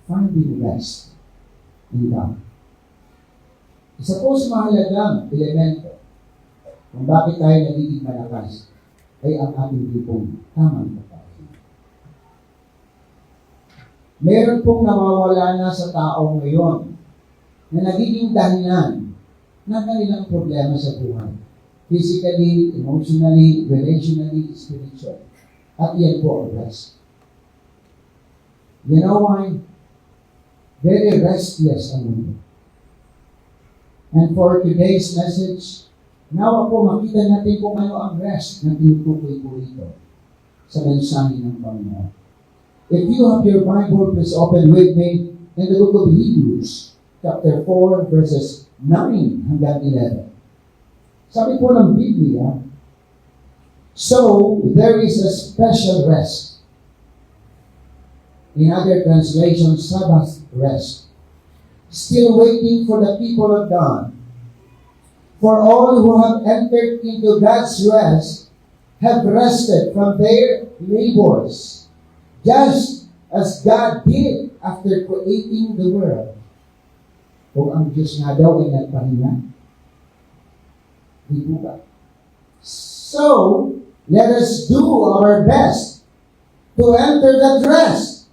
finding rest in God. Isa po sa mahalagang elemento kung bakit tayo nagiging malakas ay ang ating tipong tamang pagkain. Meron pong nawawala na sa tao ngayon na nagiging dahilan ng kanilang problema sa buhay. Physically, emotionally, relationally, spiritually. At yan po ang rest. You know why? Very restless ang mundo. And for today's message, nawa po makita natin kung ano ang rest na tinutukoy po ito sa mensahe ng Panginoon. If you have your Bible, please open with me in the book of Hebrews, chapter 4, verses 9 hanggang 11. Sabi po ng Biblia, so there is a special rest. In other translations, Sabbath rest. Still waiting for the people of God. For all who have entered into God's rest have rested from their labors, just as God did after creating the world. Kung ang Diyos nga daw ay nagpahinga, di po ba? So, let us do our best to enter that rest.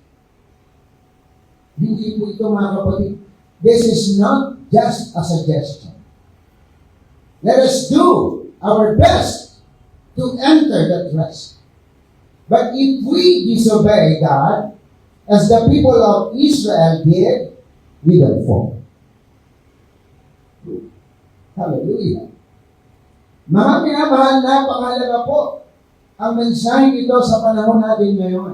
Hindi po ito, mga kapatid. This is not just a suggestion. Let us do our best to enter that rest. But if we disobey God, as the people of Israel did, we will fall. Hallelujah. Mga pinamahal, napakahalaga po ang mensahe ito sa panahon natin ngayon.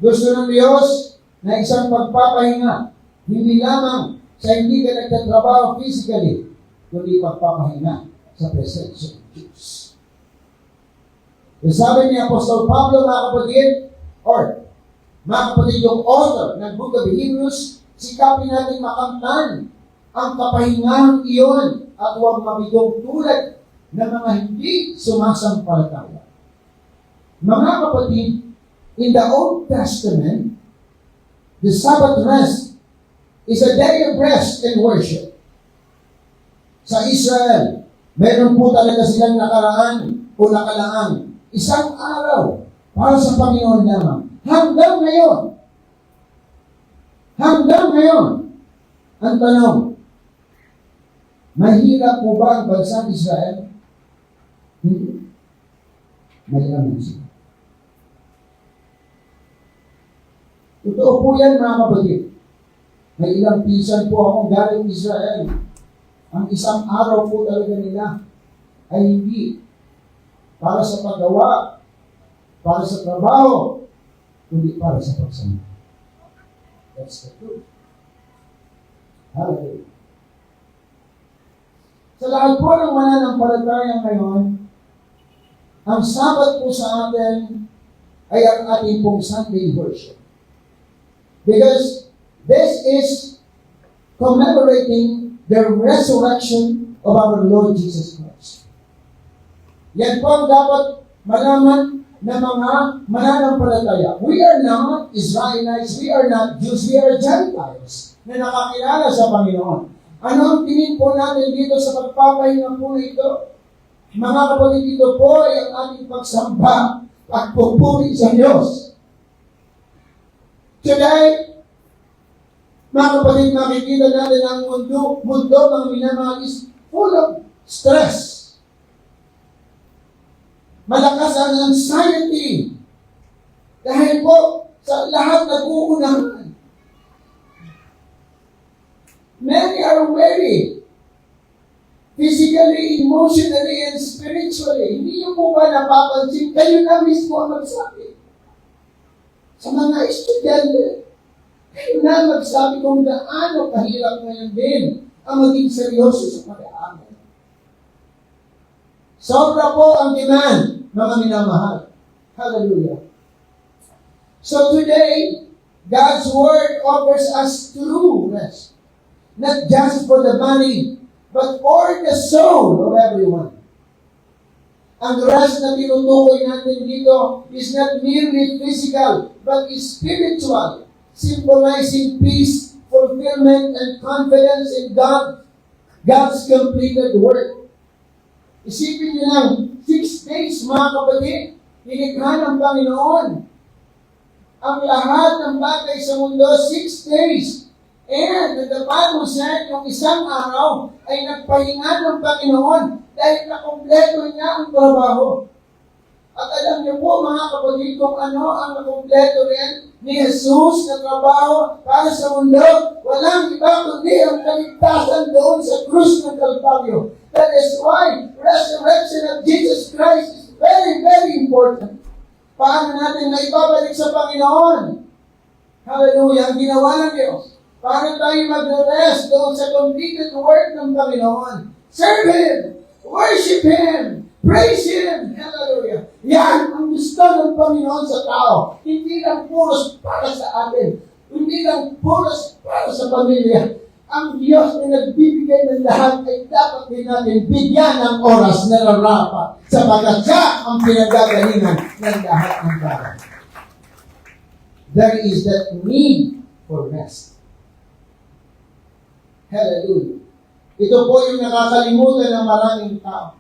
Gusto ng Diyos na isang pagpapahinga, hindi lamang sa hindi ka nagtatrabaho physically, kundi pagpapahinga sa presensya ng Diyos. Sabi ni Apostol Pablo, mga kapatid, mga kapatid, yung author ng Book of Hebrews, sikapin natin makamtan ang kapahingahang iyon at huwag mabigong tulad ng mga hindi sumasampalataya. Mga kapatid, in the Old Testament, the Sabbath rest is a day of rest and worship. Sa Israel, meron po talaga silang nakalaan, isang araw para sa Panginoon lamang. Hanggang ngayon, ang tanong, mahirap po ba ang bansang Israel? Hindi. Mahirap sila. Totoo po yan, mga kapatid. May ilang pisan po akong galing Israel. Ang isang araw po talaga nila ay hindi para sa paggawa, para sa trabaho, kundi para sa pagsama. That's the truth. Hallelujah. Sa lahat po ng mananampalataya ngayon, ang Sabat po sa atin ay ang ating pong Sunday worship. Because this is commemorating the resurrection of our Lord Jesus Christ. Yan po ang dapat malaman ng mga mananampalataya. We are not Israelites, we are not Jews, we are Gentiles na nakakilala sa Panginoon. Ano ang tingin po natin dito sa pagpapahinga po ito? Mga kapatid, ito po ay ang ating pagsamba at pupuri sa Diyos. Today, mga kapatid, makikita natin ang mundo mga minamahal is full of stress. Malakas ang anxiety. Dahil po, sa lahat nag-uunahan. Many are weary. Physically, emotionally, and spiritually. Hindi niyo po ba napapansin? Kayo na mismo ang magsabi. Sa mga estudyante, kayo na magsabi kung gaano kahirap ngayon din ang maging seryoso sa pag-aaral. Sobra po ang demand, mga minamahal. Hallelujah. So today, God's Word offers us true rest. Not just for the body, but for the soul of everyone. Ang rest na tinutukoy natin dito is not merely physical, but is spiritual. symbolizing peace, fulfillment, and confidence in God's completed work. Isipin niyo lang, 6 days mga kapatid, nilikha ng Panginoon ang lahat ng bagay sa mundo, 6 days. And the Bible said, yung isang araw ay nagpahinga ng Panginoon dahil nakumpleto niya ang trabaho. At alam niyo po mga kapatid kung ano ang nakumpleto rin ni Jesus na trabaho para sa mundo, walang iba kundi ang kaligtasan doon sa krus ng Kalbaryo. That is why resurrection of Jesus Christ is very, very important. Paano natin na ibabalik sa Panginoon? Hallelujah! Ang ginawa ng Diyos. Paano tayo mag-rest doon sa completed work ng Panginoon? Serve Him! Worship Him! Praise Him! Hallelujah! Yan ang gusto ng Panginoon sa tao. Hindi lang puros para sa atin. Hindi lang puros para sa pamilya. Ang Diyos na nagbibigay ng lahat ay dapat din natin bigyan ng oras na nararapat sapagkat siya ang pinagagalingan ng lahat ng tao. There is that need for rest. Hallelujah. Ito po yung nakakalimutan ng maraming tao.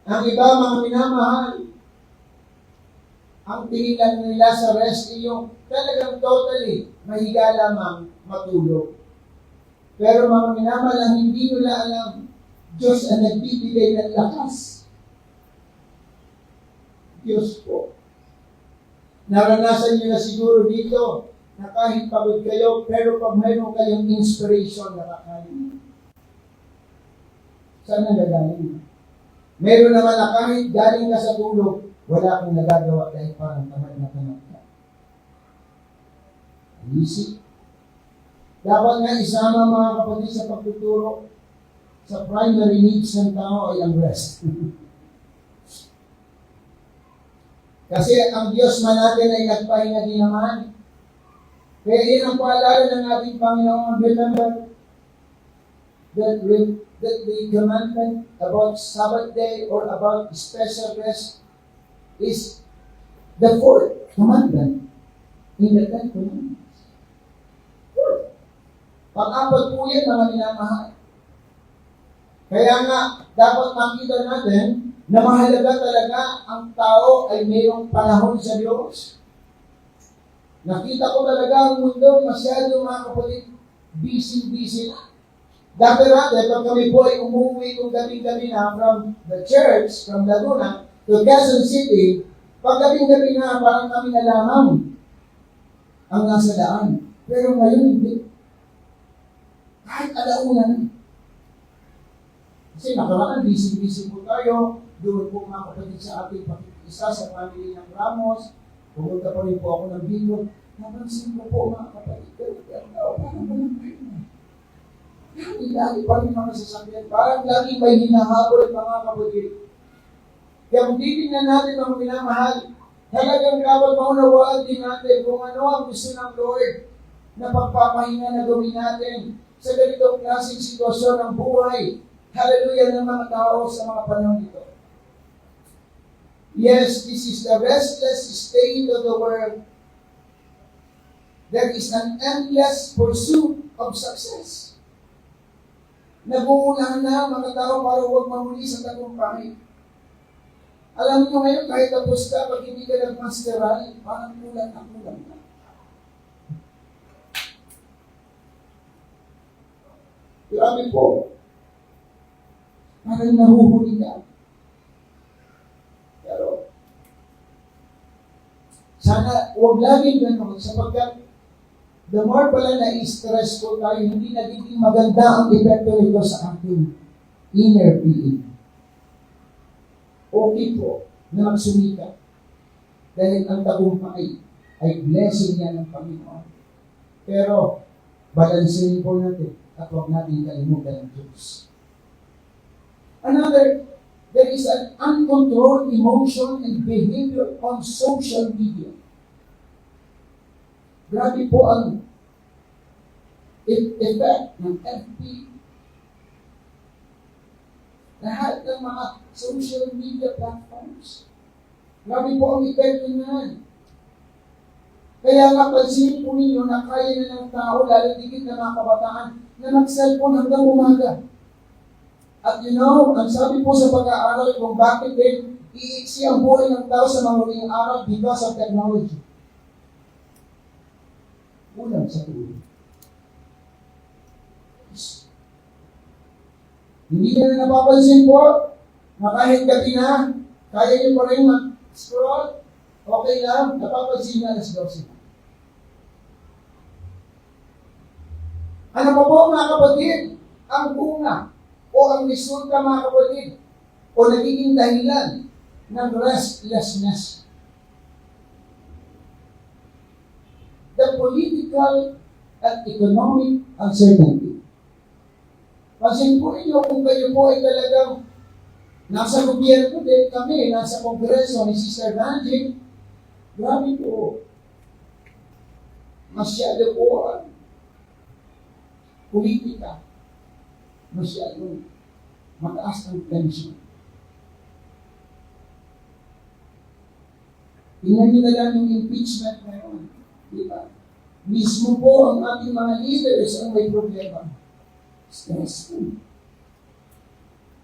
Ang iba mga minamahal, ang tingin lang nila sa rest ay yung talagang totally mahiga lamang matulog. Pero mga minamahal, ang hindi nila alam, Diyos ang nagbibigay ng lakas. Diyos po. Naranasan niyo na siguro dito na kahit pagod kayo, pero pag mayroon kayong inspiration, nakakain. Saan nagagaling? Meron naman na kahit galing ka sa tulog, wala kang nagagawa dahil parang tamad na tamad ka. Easy. Dapat nga isama mga kapatid sa pagtuturo sa primary needs ng tao ay ang rest. Kasi ang Diyos man natin ay nagpahinga din naman. Kaya yun ang paalala ng ating Panginoon. Remember that the commandment about Sabbath day or about special rest is the fourth commandment in the Ten Commandments. Pang-apat po yan, mga minamahal. Kaya nga, dapat makita natin na mahalaga talaga ang tao ay mayroong panahon sa Diyos. Nakita ko talaga ang mundo masyado mga kapatid, busy na. Dati pag kami po ay umuwi kung gabi-gabi na from the church, from Laguna to Quezon City, pag gabi-gabi na parang kami na lamang ang nasa daan. Pero ngayon hindi. Kahit alauna na. Kasi nakaraan, busy po tayo. Doon po mga kapatid sa ating pakikisa sa family ng Ramos. Pumunta pa rin po ako ng Bicol. Napansin ko po mga kapatid. Pero parang walang pahinga. Lagi pa rin mga sasakyan. Parang lagi may hinahabol mga kapatid. Kaya kung titignan natin ang minamahal, talagang dapat maunawaan din natin kung ano ang gusto ng Lord na pagpapahinga na gawin natin sa ganitong klaseng sitwasyon ng buhay. Hallelujah ng mga tao sa mga panahon ito. Yes, this is the restless state of the world. There is an endless pursuit of success. Naguunahan na mga tao para huwag mahuli sa tagumpay. Alam niyo ngayon, kahit tapos ka, pag hindi ka nag-masteral, parang kulang na. Grabe po. Parang nahuhuli ka. Pero, sana huwag laging gano'n sapagkat the more pala na-stressful tayo, hindi nagiging maganda ang epekto nito sa ating inner being. Okay po na magsumika dahil ang tagumpay ay blessing yan ng Panginoon. Pero, balansin po natin at huwag natin kalimutan ang Diyos. Another, there is an uncontrolled emotion and behavior on social media. Grabe po ang effect ng FB. Lahat ng mga social media platforms. Grabe po ang epekto niyan. Kaya nga pansinin po ninyo na kaya na ng tao, lalo digit na mga kabataan, na mag-cellphone hanggang umaga. At ang sabi po sa pag-aaral kung bakit din iiksi ang buhay ng tao sa mga huling araw because of technology. Ulang sa tulog. Hindi na napapansin po na kahit gabi na, kaya niyo pa rin mag-scroll, okay lang, napapansin na alas 12. Ano pa po mga kapatid? Ang bunga o ang resulta mga kapatid o nagiging dahilan ng restlessness. The political and economic uncertainty. Pansin po ninyo kung kayo po ay talagang nasa gobyerno din kami, nasa kongreso ni Sister Ranjing, grabe po. Masyado po ang politika. Masyado mataas ang tension. Tingnan nyo na lang yung impeachment ngayon. Diba? Mismo po ang ating mga leaders ang may problema. Stressful.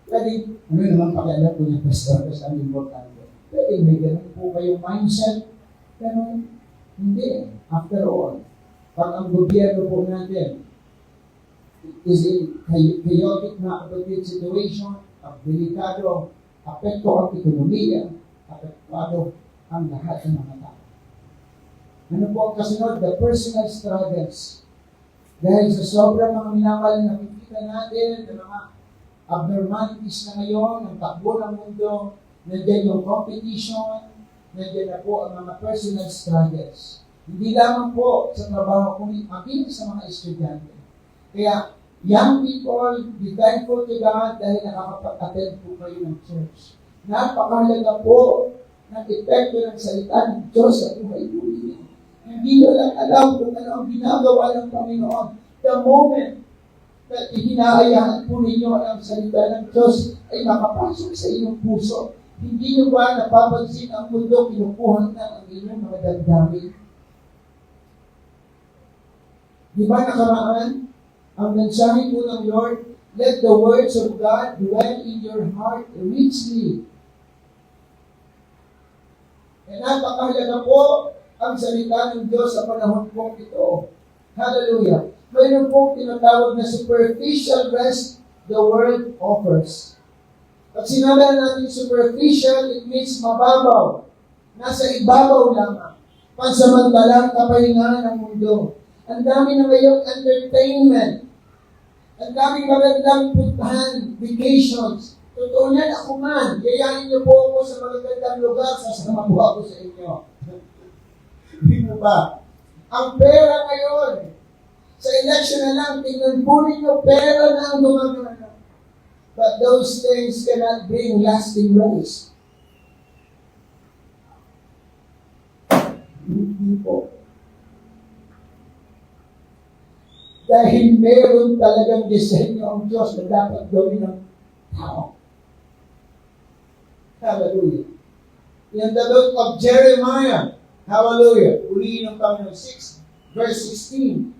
Pwede, ano naman pakialam po yung pastor kasi ang importante. Pwede may ganun po kayong mindset. Pero hindi. After all, pag ang gobyerno po natin is in chaotic na kapatid situation, ang delikado, apekto ang ekonomiya, apektado ang lahat ng mga tao. Ano po ang kasunod? The personal struggles. Dahil sa sobrang mga minamahal na nakikita natin, ng mga abnormalities na ngayon, ang takbo ng mundo, nandiyan yung competition, nandiyan na po ang mga personal struggles. Hindi lamang po sa trabaho, kundi maging sa mga estudyante. Kaya, young people, be thankful to God dahil nakakapag-attend po kayo ng church. Napakahalaga po ng epekto ng salita ng Diyos sa buhay po ninyo. Hindi nyo lang alam kung ano ang ginagawa ng Panginoon. The moment that hinahayaan po ninyo ang salita ng Diyos ay makapasok sa inyong puso. Hindi nyo ba napapansin ang mundo kinukuha na ang inyong mga damdamin? Di ba nakaraan? Ang mensahe po ng Lord, let the words of God dwell in your heart richly. E napakahalaga po ang salita ng Diyos sa panahon pong ito. Hallelujah. Mayroon pong tinatawag na superficial rest the world offers. Pag sinabi natin superficial, it means mababaw. Nasa ibabaw lamang. Pansamantalang kapahingahan ng mundo. Ang dami na ngayong entertainment. Ang daming magandang puntahan, vacations. Totoo yan, ako man. Gayahin niyo po ako sa magagandang lugar, sasama po ako sa inyo. Hindi mo ba? Ang pera ngayon, sa election na lang, tingnan po ninyo, pera na ang gumagana. But those things cannot bring lasting rest. Hindi po. Dahil meron talagang disenyo ang Diyos na dapat gawin ng tao. Hallelujah. In the book of Jeremiah, hallelujah, ulihin ng Panginoon 6, verse 16.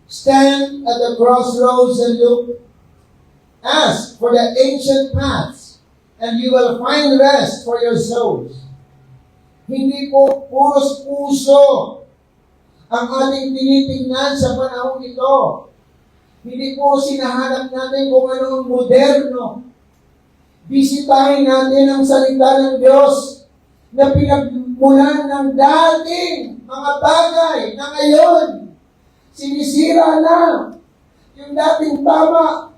Stand at the crossroads and look. Ask for the ancient paths, and you will find rest for your souls. Hindi po puros puso ang ating tinitingnan sa panahon ito. Hindi po sinahanap natin kung ano ang moderno. Bisitahin natin ang salita ng Diyos na pinagmulan ng dating mga bagay na ngayon sinisira na. Yung dating tama,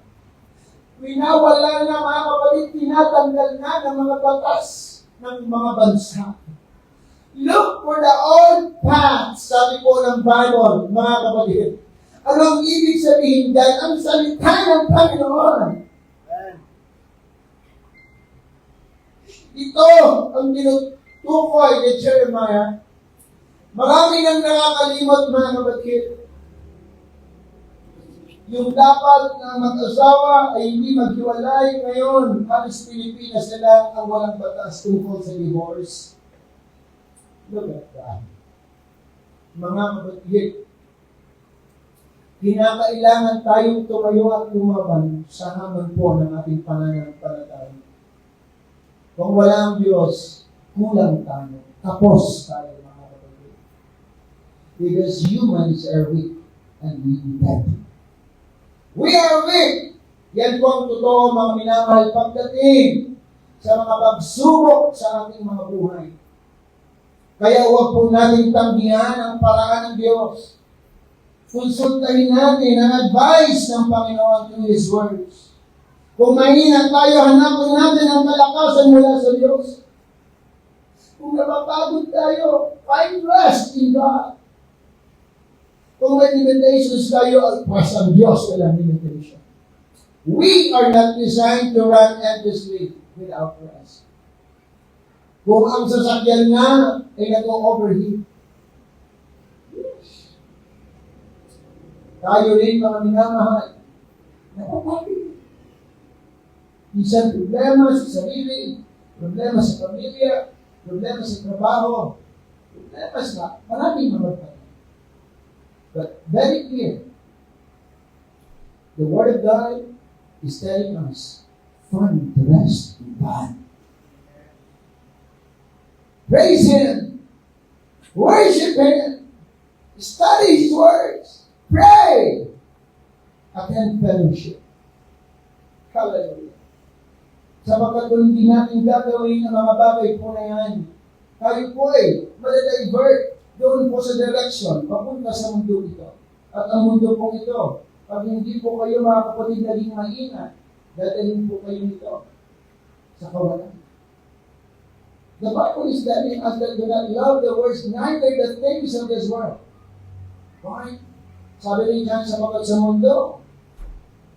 winawala na mga kapatid, tinatanggal na ng mga batas ng mga bansa. Look for the old paths, sabi po ng Bible, mga kapatid. Ano ang ibig sabihin dyan? Ang salita ng Panginoon. Ito ang tinutukoy ni Jeremiah. Marami nang nakakalimot, mga kapatid. Yung dapat na mag-asawa ay hindi maghiwalay ngayon. Halos Pilipinas na lang ang walang batas tungkol sa divorce. Look at that. mga kapatid, kinakailangan tayong tumayo at lumaban sa hamon po ng ating pananampalataya. Kung wala ang Diyos, kulang tayo. Tapos tayo, mga kapatid. Because humans are weak and we dead. We are weak. Yan po ang totoo, mga minamahal, pagdating sa mga pagsubok sa ating mga buhay. Kaya huwag po natin tanggihan ang paraan ng Diyos. Konsultahin natin ang advice ng Panginoon through His words. Kung mahina tayo, hanapin natin ang kalakasan mula sa Diyos. Kung napapagod tayo, find rest in God. Kung may limitations tayo, alpas ang Diyos walang limitation. We are not designed to run endlessly without rest. Kung ang sasakyan nga ay nag-overheat, tayo rin mga minamahal, napapagod. Isang problema sa sarili, problema sa pamilya, problema sa trabaho, problema sa maraming mga bagay. But very clear, the Word of God is telling us, find the rest in God. Praise Him. Worship Him. Study His words. Pray. Attend fellowship. Hallelujah. Sapagkat kung hindi natin gagawin ang mga bagay po na yan, tayo po ay madadivert doon po sa direction, papunta sa mundo ito. At ang mundo po ito, pag hindi po kayo mga kapatid naging maingat, dadalhin po kayo nito sa kawalan. The Bible is telling us that do not love the words, neither the things of this world. Why? Sabi rin dyan sapagkat sa mundo,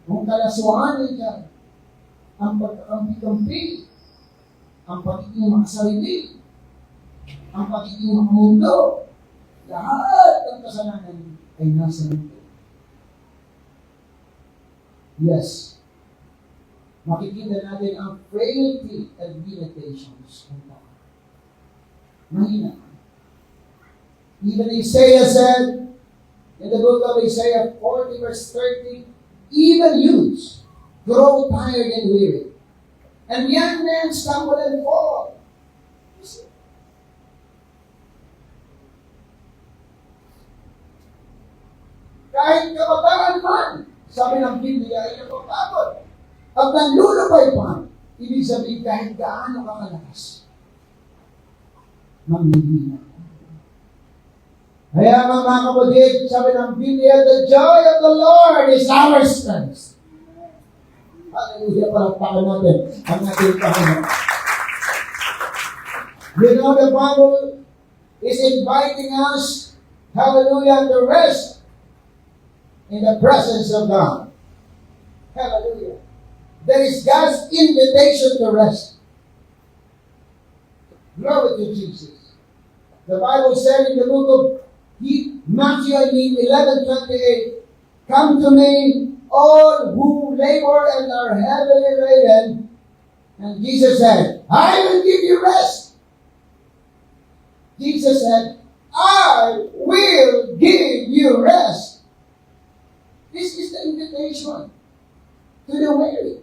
ang kalaswaan rin dyan, ang pagkakampi-kampi, ang pagiging makasarili, ang pagiging makamundo, lahat ng kasalanan ay nasa mundo. Yes, makikita natin ang frailty and limitations ng tao. Mahina. Even Isaiah said, in the book of Isaiah 40 verse 30, even youths grow tired and weary, and young men stumble and fall. Kahit kabataan man, sabi ng Biblia ay napapagod. Pag nanlulupay pa, ibig sabihin kahit gaano ka kalakas, mamimina. Kaya mga kapatid, sabi ng Biblia, the joy of the Lord is our strength. Hallelujah, palakpakan natin ang ating Panginoon. You know, the Bible is inviting us, hallelujah, to rest in the presence of God. Hallelujah. There is God's invitation to rest. Glory to Jesus. The Bible said in the book of Matthew 11:28, come to me, all who labor and are heavily laden. And Jesus said, I will give you rest. Jesus said, I will give you rest. This is the invitation to the weary.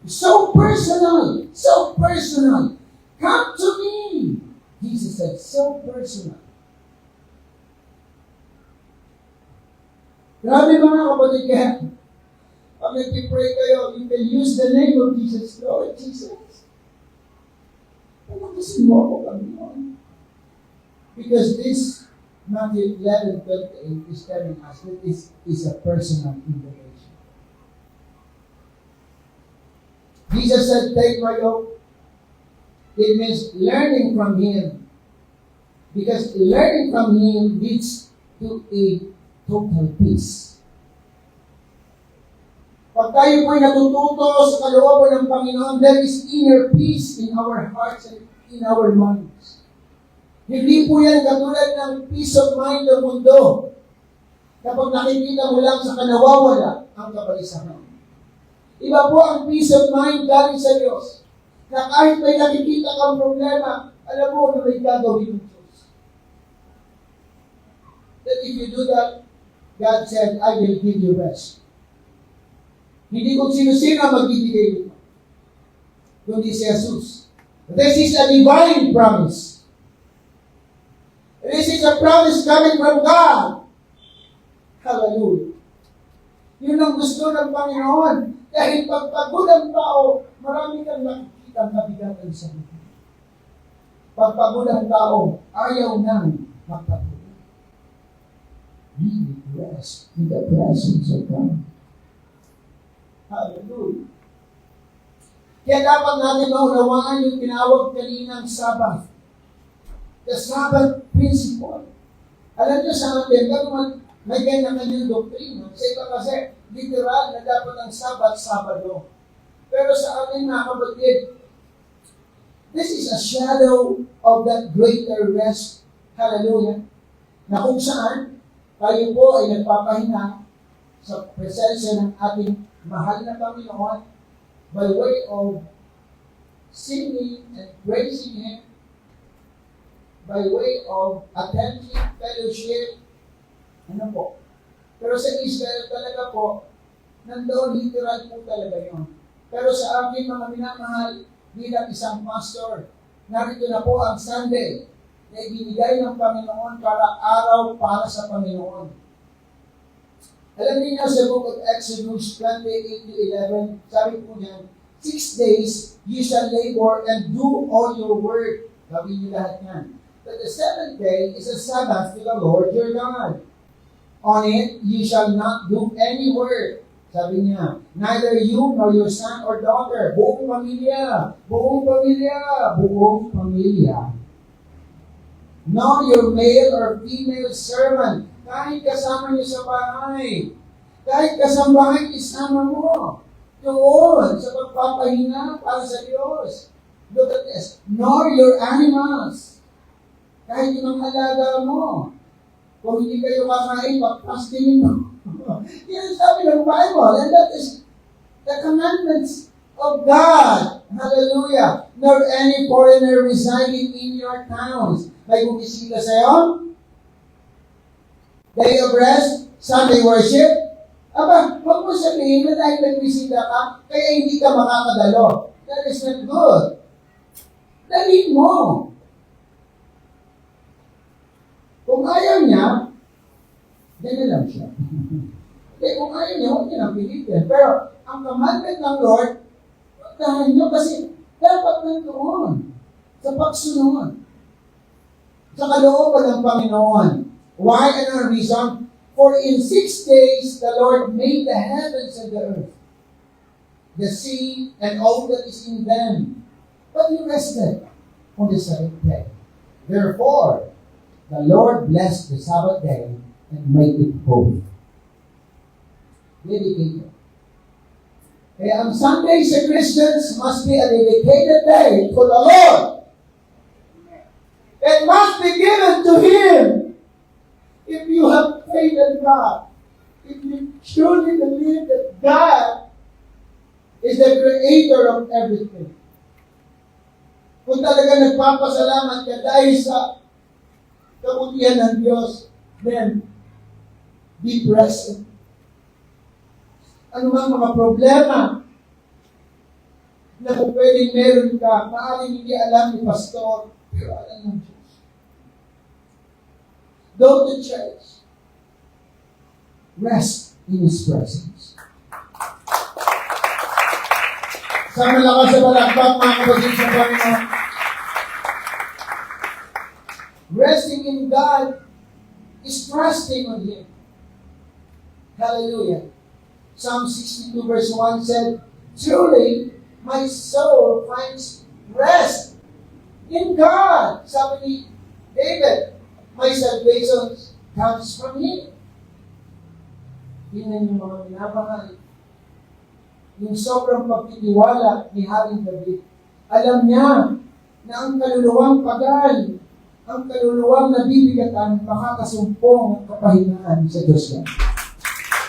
So personal, so personal. Come to me. Jesus said, so personal. Grabe mga kapatid, kaya pag nag-pray kayo, you can use the name of Jesus. Lord Jesus, pagkakasin mo ako kami noon. Because this Matthew 11:28 is telling us that this is a personal invitation. Jesus said, take my yoke. It means learning from Him. Because learning from Him leads to a total peace. Pag tayo po'y natututo sa kalooban ng Panginoon, there is inner peace in our hearts and in our minds. Hindi po yan katulad ng peace of mind ng mundo. Kapag nakikita mo lang sa kanawawala ang kabalisahan. Iba po ang peace of mind galing sa Diyos. Na kahit may nakikita kang problema, alam mo na may gagawin ng Diyos. that if you do that, God said, I will give you rest. Hindi kung sino-sino ang magbibigay nito, kundi si Jesus. This is a divine promise. This is a promise coming from God. Hallelujah. Yun ang gusto ng Panginoon. Dahil pagpagod ang tao, marami kang nakikita kabigatan sa buhay. Pagpagod ang tao, ayaw nang magpagod. We need rest in the presence of God. Hallelujah. Kaya dapat natin maunawaan yung tinawag kaninang Sabbath. The Sabbath principle. Alam niyo sa atin, may ganyan-ganyan doktrina. Sa iba kasi, literal na dapat ang Sabbath, Sabado. Pero sa atin, mga kapatid, this is a shadow of that greater rest. Hallelujah. Na kung saan, tayo po ay nagpapahinga sa presensya ng ating mahal na Panginoon by way of singing and praising Him, by way of attending fellowship. Ano po? Pero sa Israel talaga po, nandoon literal po talaga yun. Pero sa aking mga minamahal bilang isang pastor, narito na po ang Sunday na ibinigay ng Panginoon para araw para sa Panginoon. Alam niyo sa book of Exodus 28-11, sabi po niyan, 6 days you shall labor and do all your work. Sabi niyo lahat yan. But the 7th day is a Sabbath to the Lord your God. On it, you shall not do any work. Sabi niya, neither you nor your son or daughter, buong pamilya, buong pamilya, buong pamilya. Nor your male or female servant, kahit kasama niyo sa bahay, kahit kasambahay isama mo, doon sa pagpapahinga para sa Diyos. Look at this. Nor your animals, kahit yung alaga mo. Kung hindi kayo kakain, pag-fasting mo. Yan sabi ng Bible, and that is the commandments of God. Hallelujah. Nor any foreigner residing in your towns. May bumisita sa'yo? Day of rest? Sunday worship? Aba, huwag mo sabihin na dahil nagbisita ka, kaya hindi ka makakadalo. That is not good. Dalhin mo. Kung ayaw niya, ganyan lang siya. Kung ayaw niya, huwag niya nang pilitin. Pero, ang commandment ng Lord, pagdahan niyo kasi dapat nandoon sa pagsunod. Sa kalooban ng Panginoon. Why and our reason? For in 6 days, the Lord made the heavens and the earth, the sea, and all that is in them. But He rested on the 7th day. Therefore, the Lord blessed the Sabbath day and made it holy. Dedicated. Kaya ang Sunday sa Christians must be a dedicated day to the Lord. It must be given to Him. If you have faith in God, if you truly believe that God is the creator of everything, kung talaga nagpapasalamat ka dahil sa kabutihan ng Diyos, then be present. Ano nga mga problema na kung pwedeng meron ka, maaaring hindi alam ni Pastor, pero alam ng Diyos. Go to church. Rest in His presence. Sama lang sa balakbak, mga kapatid sa Panginoon. Resting in God is trusting on Him. Hallelujah. Psalm 62 verse 1 said, truly, my soul finds rest in God. Sabi ni David, my salvation comes from Him. Tingnan yung mga minamahal. Yung sobrang pagtitiwala ni Haring David. Alam niya na ang kaluluwang pagal, ang kaluluwang nabibigatan, makakasumpong ang kapahingaan sa Diyos niya.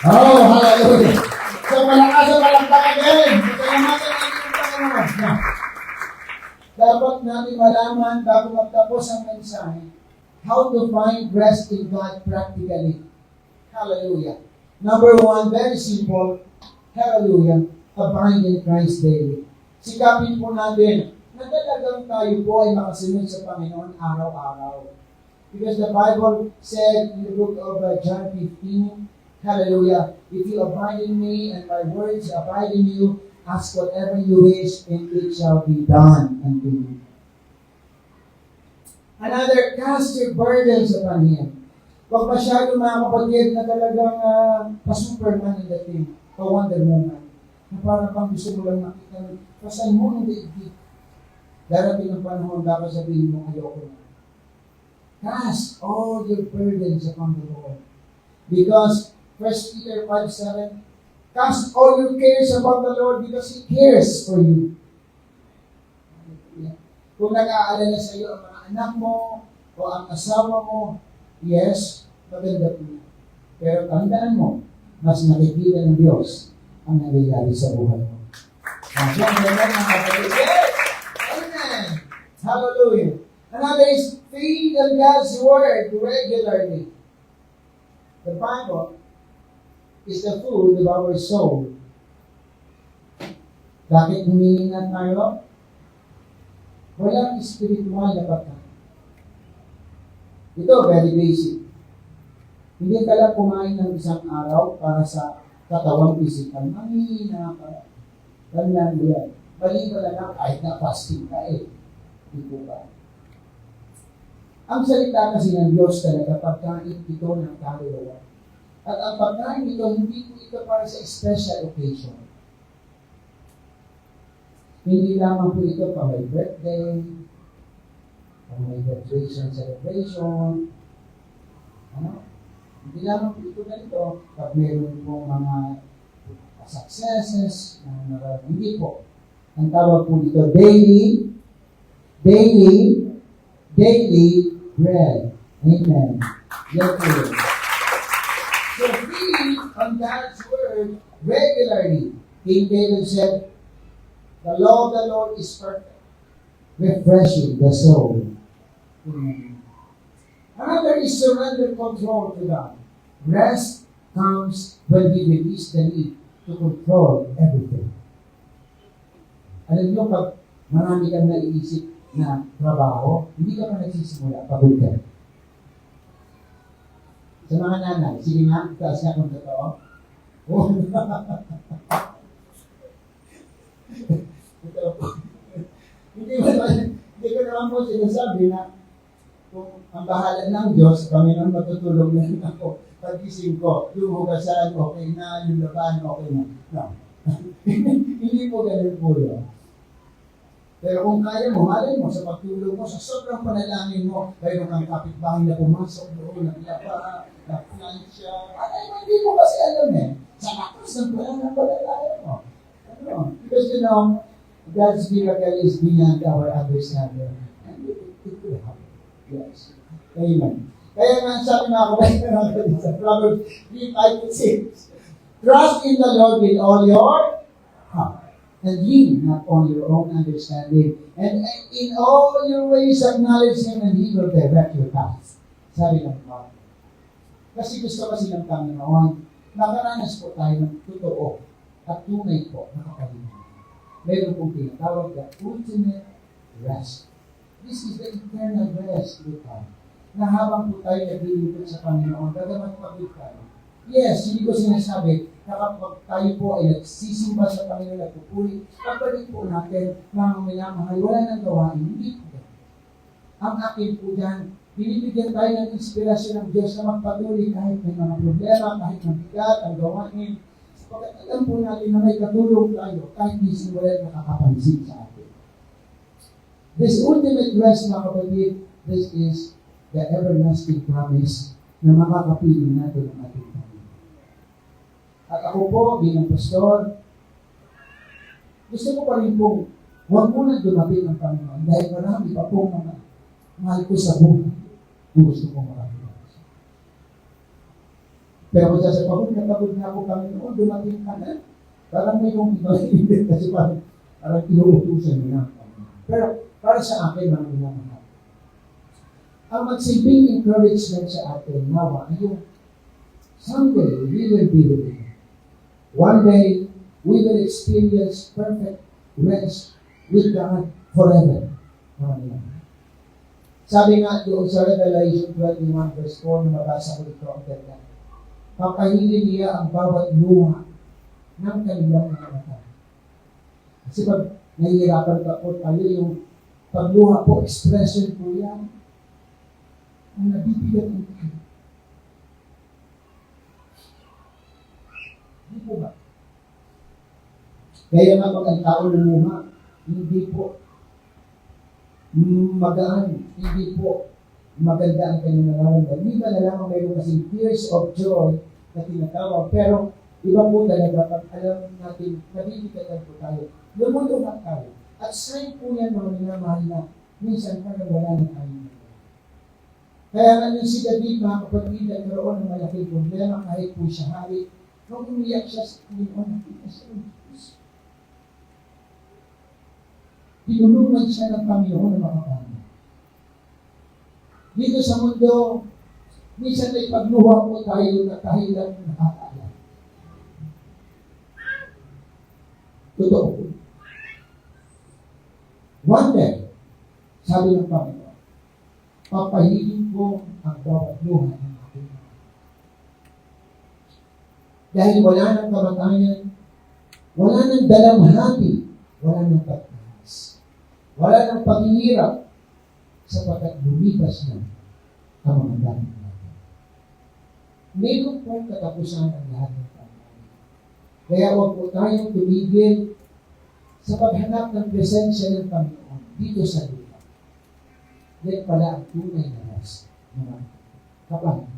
Oh, hallelujah! So, malakas ang palakpakan din. Pasalamatan natin ang Panginoon. Dapat natin malaman bago magtapos ang mensahe how to find rest in God practically. Hallelujah. Number one, very simple. Hallelujah. Abide in Christ daily. Sikapin po natin na talagang tayo po ay makasunod sa Panginoon araw-araw. Because the Bible said in the book of John 15, hallelujah, if you abide in me and my words abide in you, ask whatever you wish and it shall be done unto you. Another, cast your burdens upon Him. Huwag masyado mga kapatid na talagang pa-Superman ang dating, pa-Wonder Woman. Na parang pang gusto mo lang makita, pasan mo ng daigdig. Darating ang panahon, dapat sabihin mo, ayoko na. Cast all your burdens upon the Lord. Because 1 Peter 5:7, cast all your cares upon the Lord because He cares for you. Kung nag-aalala sa iyo ang mga anak mo o ang asawa mo, yes, maganda po. Pero tandaan mo, mas nakikita ng Diyos ang nangyayari sa buhay mo. Yes! Amen! Hallelujah! Another is feed on God's Word regularly. The Bible is the food of our soul. Bakit humingi na tayo? Walang spiritual na pagkain. Ito, very basic. Hindi ka lang kumain ng isang araw para sa katawang physical. Mahina ka. Ganyan yan. Mali ka lang kahit na fasting ka eh. Hindi po ba? Ang salita kasi ng Diyos talaga, pagkain ito ng kaluluwa. At ang pagkain ito, hindi po ito para sa special occasion. Hindi lamang po ito pa may birthday, pa may graduation celebration, Hindi lamang po ito ganito, pag meron po mga successes, hindi po. Ang tawag po dito, daily bread. Amen. Yes, Lord. So feed on God's Word regularly. King David said, the law of the Lord is perfect, refreshing the soul. Another is surrender control to God. Rest comes when we release the need to control everything. Alam niyo, pag marami kang naiisip na trabaho, hindi ka pa nagsisimula, pagod ka. Sa mga nanay, sige nga, taas nga kung totoo. Oh, hindi ko naman po sinasabi na kung ang bahala ng Diyos, Panginoon, matutulog na rin ako. Pag-ising ko, yung hugasan, okay na, yung laban, okay na. No. Hindi po ganun po yun. Pero kung kaya mo, malay mo, sa pagtulog mo, sa sobrang panalangin mo, mayroon kang kapitbahay na pumasok doon, naglapa, na-plansya, hindi mo kasi alam eh. Sa lakas ng panalangin mo. Because you know, God's miracle is beyond our understanding. And it will happen. Yes. Amen. Kaya nga sabi mga kapatid sa Proverbs 3:5-6, trust in the Lord with all your heart, and lean not on your own understanding, and in all your ways acknowledge Him, and He will direct your path. Sabi ng Bible. Kasi gusto kasi ng Panginoon, makaranas po tayo ng totoo at tunay po na kakalimutan. Meron pong tinatawag the ultimate rest. This is the eternal rest with God. Na habang po tayo naglilipot sa Panginoon, gagamat pagod tayo. Yes, hindi ko sinasabi na kapag tayo po ay nagsisimba sa Panginoon at pupuri, kapag po natin, mga minamahal, wala nang gawain. Hindi po yan. Ang akin po dyan, binibigyan tayo ng inspirasyon ng Diyos na magpatuloy kahit may mga problema, kahit mabigat ang gawain. Sapagkat alam po natin na may katulong tayo kahit hindi wala nakakapansin sa atin. This ultimate rest, mga kapatid, this is the everlasting promise na makakapiling natin ang ating Panginoon. At ako po, bilang pastor, gusto ko pa rin po, huwag muna dumating ang Panginoon dahil marami pa po mga mahal ko sa buhay kung gusto ko makapilang. Pero kung pagod na ako Panginoon, dumating ka na. Parang may kong ibang kasi parang inuutusan nila ang Panginoon. Pero para sa akin, mga minamahal, ang magsilbing encouragement sa atin, nawa, ay yung someday we will be with Him. One day, we will experience perfect rest with God forever. Amen. Sabi nga doon sa Revelation 21 verse 4 na mabasa ko ito ang ganda. Papahilin niya ang bawat luha ng kanilang mga mata. Kasi pag nahihirapan ka po tayo, yung pagluha po, expression po yan, ang nabibigat ng tayo. Hindi po ba? Kaya nga pag ang tao lumuha, hindi po magaan, hindi po maganda ang kanyang nararamdaman. Hindi ba na lamang mayroon kasing tears of joy na tinatawag, pero iba po talaga pag alam natin, nabibigatan po tayo, lumuluha tayo. At sign po yan mga minamahal na minsan parang wala ng amin. Kaya nga nung si David, mga kapatid, nagkaroon ng malaking problema kahit po siya hari, nung umiyak siya sa Panginoon, nakita siya ng Diyos. Tinulungan siya ng Panginoon na makapano. Dito sa mundo, minsan may pagluha po tayo na kahit lang nakakaalam. Totoo po. One day, sabi ng Panginoon, papahilin ko ang bawat luha ng aking mga. Dahil wala ng kamatayan, wala ng dalamhati, wala ng pagkakas, wala ng paghihirap, sapagkat lumipas na ang mga dami natin. Meron pong katapusan ang lahat ng pangyayari. Kaya huwag po tayong tumigil sa paghanap ng presensya ng Panginoon dito sa lupa. Yan pala ang tunay na rest, mga kapatid.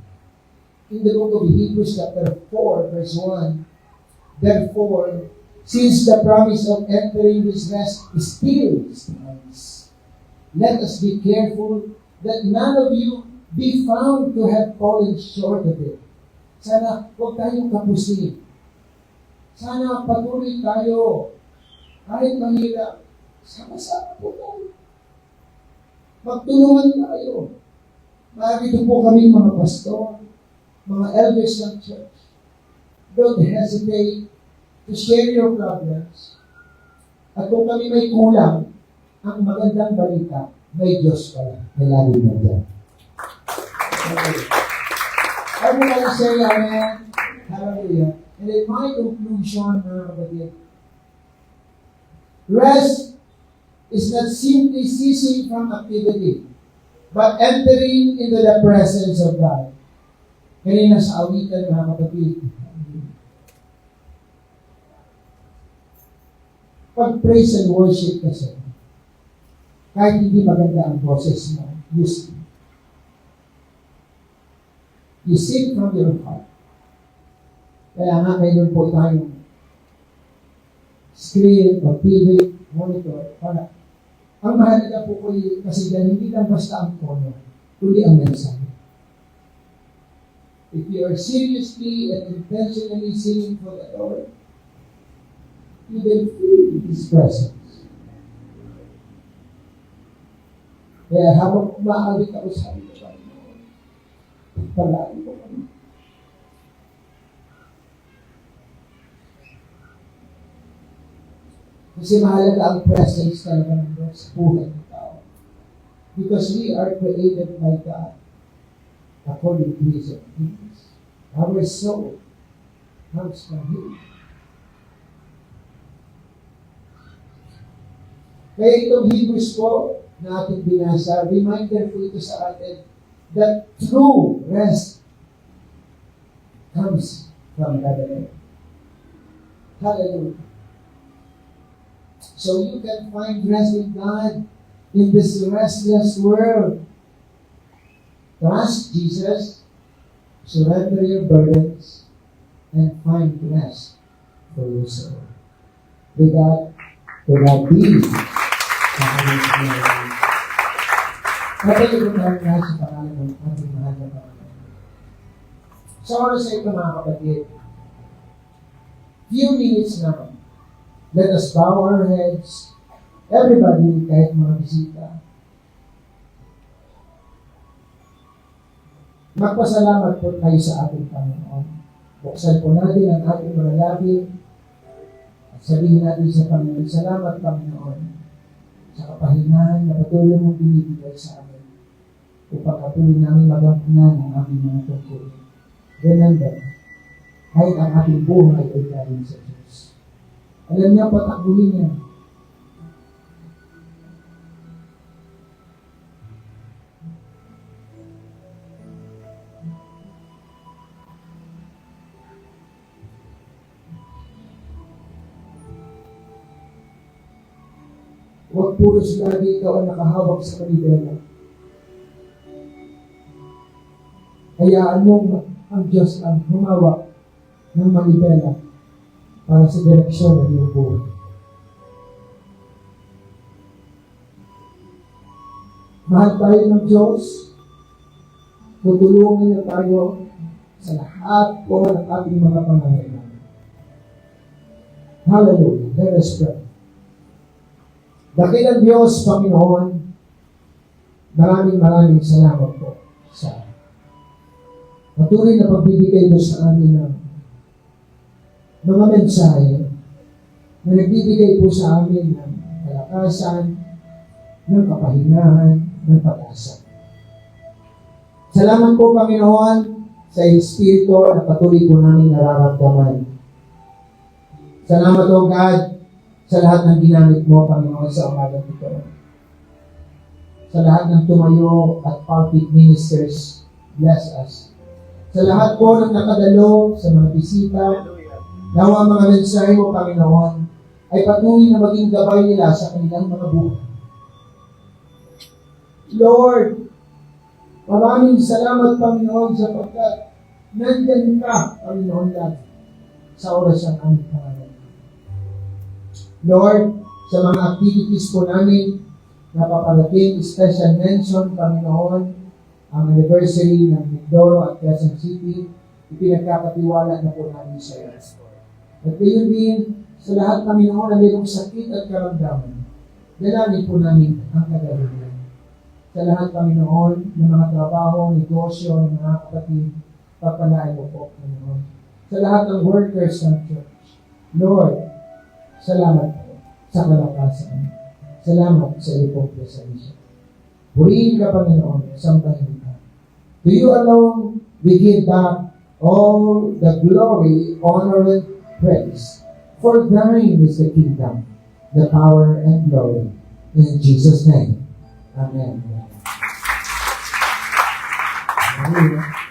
In the book of Hebrews chapter 4, verse 1, therefore, since the promise of entering this rest still stands, let us be careful that none of you be found to have fallen short of it. Sana huwag tayong kapusin. Sana patuloy tayo. Kahit mahirap, sama-sama po tayo. Magtulungan tayo. Marito po kami mga pastor, mga elders ng church. Don't hesitate to share your problems. At kung kami may kulang, ang magandang balita, may Diyos pala. May lagi na dyan. I will want to say amen. Hallelujah. And in my conclusion, mga kapatid, rest is not simply ceasing from activity, but entering into the presence of God. Kanina sa awitan, mga kapatid, pag-praise and worship kasi, kahit hindi maganda ang boses mo, you sing. You sing from your heart. Kaya nga mayroon po tayong screen o TV, monitor, para ang mahalaga po kasi dahil hindi lang basta ang tono, kundi ang mensahe. If you are seriously and intentionally singing for the Lord, you will feel His presence. Kaya habang umaawit ako sa amin, palain ko kami. Kasi mahalaga ang presence talaga ng Diyos sa buhay ng tao. Because we are created by God according to His obedience. Our soul comes from Him. Kaya itong Hebrews po na ating binasa, reminder po ito sa atin that true rest comes from God alone. Hallelujah. So you can find rest in God in this restless world. Trust Jesus, surrender your burdens, and find rest for your soul. With that be. Patuloy ko tayo lahat sa pangalan ng ating mahal na Panginoon. Sa oras sa ito mga kapatid, few minutes naman, let us bow our heads, everybody, kahit mga bisita. Magpasalamat po tayo sa ating Panginoon. Buksan po natin ang ating mga labi at sabihin natin sa Panginoon, salamat Panginoon sa kapahingahan na patuloy mong binibigay sa amin upang patuloy namin magampunan ang aming mga tungkulin. Remember, kahit ang ating buhay ay galing sa Diyos. Alam niya, patakbuhin niya. Huwag puro lagi ikaw ang nakahawak sa kanibela. Hayaan mo ang Diyos ang humawak ng manibela para sa direksyon ng iyong buhay. Mahal tayo ng Diyos. Tutulungan niya tayo sa lahat po ng ating mga pangangailangan. Hallelujah. Let us pray. Dakilang Diyos, Panginoon, maraming salamat po sa patuloy na pagbibigay mo sa amin ng mga mensahe na nagbibigay po sa amin ng kalakasan, ng kapahingahan, ng pag-asa. Salamat po, Panginoon, sa Espiritu na patuloy po namin nararamdaman. Salamat, O God, sa lahat ng ginamit mo, Panginoon, sa umagang ito. Sa lahat ng tumayo at pulpit ministers, bless us. Sa lahat po ng nakadalo, sa mga bisita, nawa ang mga mensahe mo, Panginoon, ay patuloy na maging gabay nila sa kanilang mga buhay. Lord, maraming salamat, Panginoon, sapagkat nandyan ka, Panginoon, lagi sa oras ng aming pangalan. Lord, sa mga activities po namin na paparating, special mention, Panginoon, ang anniversary ng Mindoro at Quezon City, ipinagkakatiwala na po namin sa iyo. At gayon din, sa lahat, Panginoon, na mayroong sakit at karamdaman, dalangin po namin ang kagalingan. Sa lahat, Panginoon, ng mga trabaho, negosyo, ng mga kapatid, pagpalain mo po, Panginoon. Sa lahat ng workers ng church, Lord, salamat po sa kalakasan. Salamat sa iyo pong presensya. Purihin ka, Panginoon, sambahin ka. To you alone, we give back all the glory, honor, and praise. For thine is the kingdom, the power, and glory. In Jesus' name. Amen. Amen.